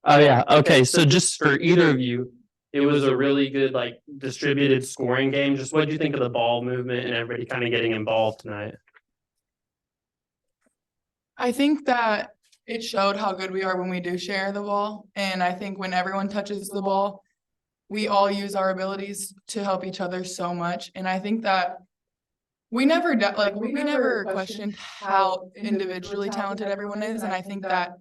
Oh yeah. Okay. So just for either of you, it was a really good like distributed scoring game. Just what do you think of the ball movement and everybody kind of getting involved tonight? I think that it showed how good we are when we do share the ball. And I think when everyone touches the ball, we all use our abilities to help each other so much. And I think that we never questioned how individually talented everyone is. And I think that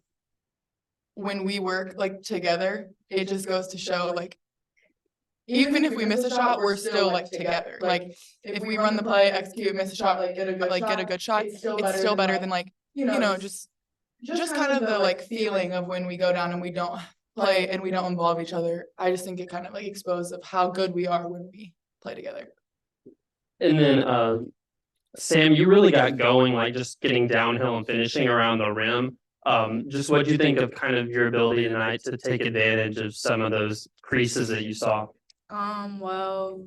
when we work like together, it just goes to show like even if we miss a shot, we're still like together. Like if we run the play, execute, miss a shot, like get a good shot, it's still better than like, just kind of the like feeling of when we go down and we don't play and we don't involve each other. I just think it kind of like exposes of how good we are when we play together. And then Sam, you really got going, like just getting downhill and finishing around the rim. Just what do you think of kind of your ability tonight to take advantage of some of those creases that you saw? Well,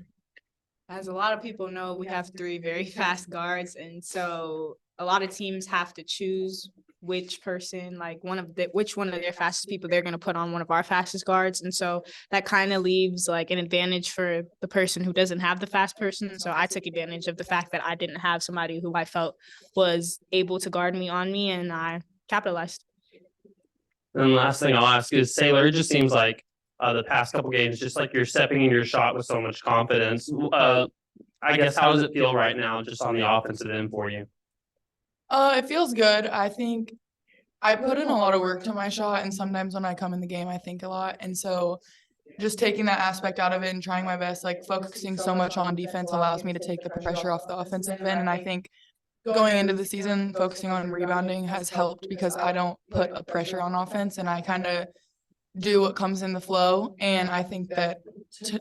as a lot of people know, we have three very fast guards, and so a lot of teams have to choose which person, like which one of their fastest people they're going to put on one of our fastest guards. And so that kind of leaves like an advantage for the person who doesn't have the fast person. So I took advantage of the fact that I didn't have somebody who I felt was able to guard me on me, and I capitalized. And last thing I'll ask is, Saylor, it just seems like the past couple games, just like you're stepping in your shot with so much confidence. I guess, how does it feel right now just on the offensive end for you? It feels good. I think I put in a lot of work to my shot, and sometimes when I come in the game, I think a lot. And so just taking that aspect out of it and trying my best, like focusing so much on defense allows me to take the pressure off the offensive end. And I think going into the season, focusing on rebounding has helped because I don't put a pressure on offense and I kind of do what comes in the flow. And I think that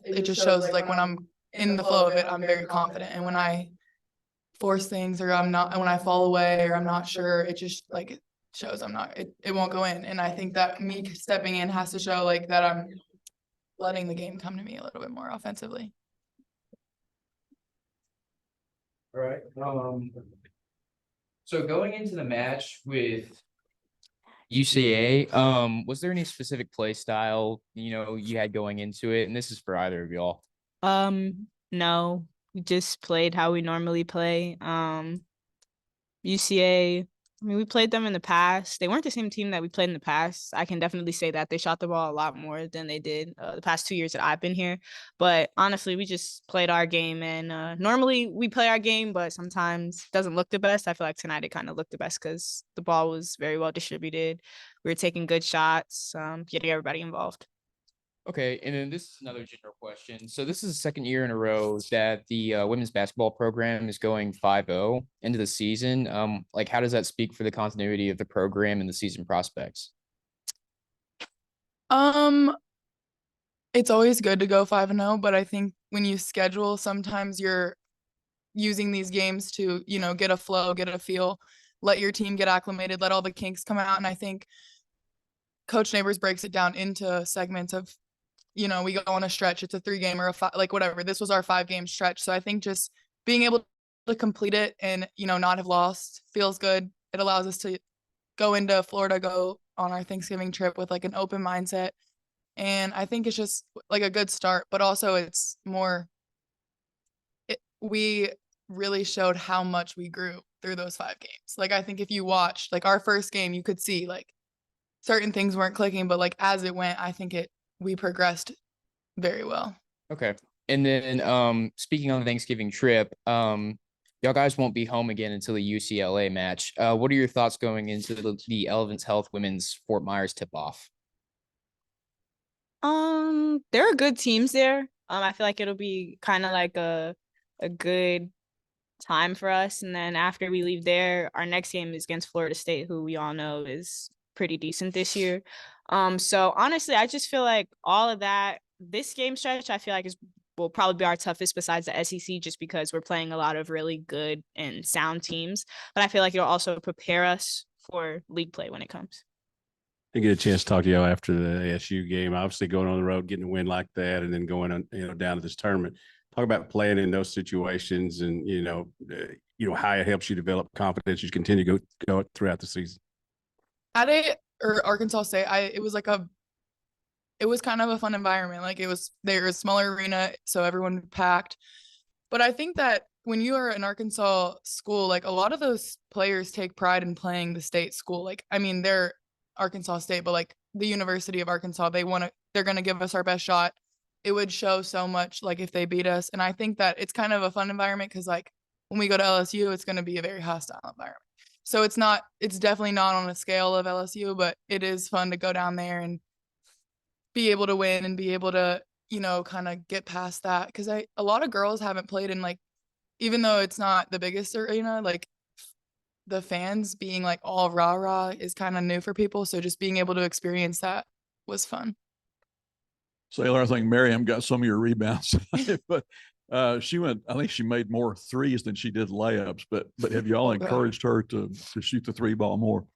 it just shows like when I'm in the flow of it, I'm very confident. And when I force things or I'm not, and when I fall away or I'm not sure, it just like shows I'm not, it won't go in. And I think that me stepping in has to show like that I'm letting the game come to me a little bit more offensively. All right. So going into the match with UCA, was there any specific play style, you had going into it? And this is for either of y'all. No, we just played how we normally play. UCA, I mean, we played them in the past. They weren't the same team that we played in the past. I can definitely say that they shot the ball a lot more than they did the past 2 years that I've been here. But honestly, we just played our game. And normally we play our game, but sometimes it doesn't look the best. I feel like tonight it kind of looked the best because the ball was very well distributed. We were taking good shots, getting everybody involved. Okay, and then this is another general question. So this is the second year in a row that the women's basketball program is going 5-0 into the season. Like, how does that speak for the continuity of the program and the season prospects? It's always good to go 5-0, but I think when you schedule, sometimes you're using these games to, get a flow, get a feel, let your team get acclimated, let all the kinks come out. And I think Coach Neighbors breaks it down into segments of, we go on a stretch, it's a 3-game or a 5, like whatever. This was our 5-game stretch. So I think just being able to complete it and, not have lost feels good. It allows us to go into Florida, go on our Thanksgiving trip with like an open mindset. And I think it's just like a good start, but also it's more, we really showed how much we grew through those 5 games. Like, I think if you watched like our first game, you could see like certain things weren't clicking, but like as it went, I think we progressed very well. Okay. And then speaking on the Thanksgiving trip, y'all guys won't be home again until the UCLA match. What are your thoughts going into the Elevance Health Women's Fort Myers tip-off? There are good teams there. I feel like it'll be kind of like a good time for us. And then after we leave there, our next game is against Florida State, who we all know is pretty decent this year. So honestly, I just feel like all of that, this game stretch, I feel like will probably be our toughest besides the SEC, just because we're playing a lot of really good and sound teams. But I feel like it'll also prepare us for league play when it comes. I get a chance to talk to you after the ASU game. Obviously, going on the road, getting a win like that, and then going on, down to this tournament. Talk about playing in those situations, and how it helps you develop confidence as you continue to go throughout the season. At it or Arkansas State, it was it was kind of a fun environment. Like there was a smaller arena, so everyone packed. But I think that when you are an Arkansas school, like a lot of those players take pride in playing the state school. Like, I mean, they're Arkansas State, but like the University of Arkansas, they're going to give us our best shot. It would show so much, like, if they beat us. And I think that it's kind of a fun environment because, like, when we go to LSU, it's going to be a very hostile environment. So it's definitely not on a scale of LSU, but it is fun to go down there and be able to win and be able to, kind of get past that. Because a lot of girls haven't played in, like, even though it's not the biggest arena, like the fans being like all rah rah is kind of new for people. So just being able to experience that was fun. Saylor, I think Miriam got some of your rebounds, but I think she made more threes than she did layups. But have y'all encouraged her to shoot the three ball more?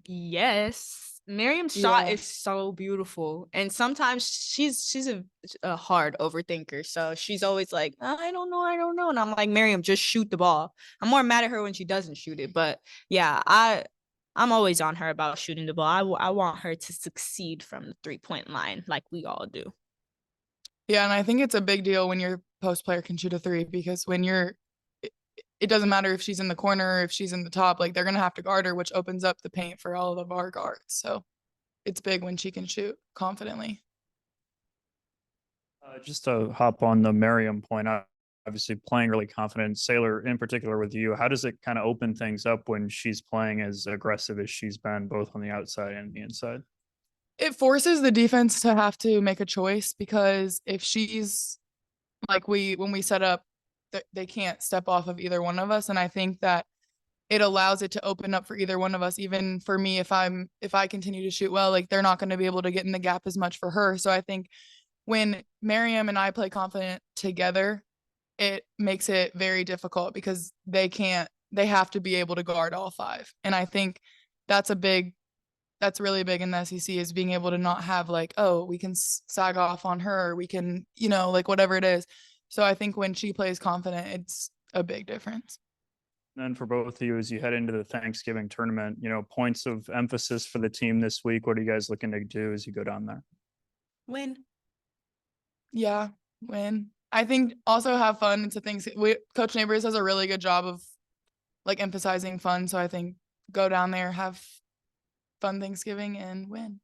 Yes. Miriam's shot Yeah. is so beautiful, and sometimes she's a hard overthinker. So she's always like, I don't know, and I'm like, Miriam, just shoot the ball. I'm more mad at her when she doesn't shoot it, but yeah, I'm always on her about shooting the ball. I want her to succeed from the 3-point line like we all do. Yeah, and I think it's a big deal when your post player can shoot a three, because when it doesn't matter if she's in the corner or if she's in the top, like they're gonna have to guard her, which opens up the paint for all of our guards. So it's big when she can shoot confidently. Just to hop on the Merriam point, obviously playing really confident. Saylor, in particular with you, how does it kind of open things up when she's playing as aggressive as she's been both on the outside and the inside? It forces the defense to have to make a choice, because if she's like when we set up, they can't step off of either one of us. And I think that it allows it to open up for either one of us. Even for me, if I continue to shoot well, like they're not going to be able to get in the gap as much for her. So I think when Miriam and I play confident together, it makes it very difficult because they have to be able to guard all five. And I think that's really big in the SEC, is being able to not have like, oh, we can sag off on her, or we can, like whatever it is. So I think when she plays confident, it's a big difference. And then for both of you, as you head into the Thanksgiving tournament, points of emphasis for the team this week. What are you guys looking to do as you go down there? Win. Yeah, win. I think also have fun. It's a thing. Coach Neighbors does a really good job of like emphasizing fun. So I think go down there, have fun Thanksgiving, and win.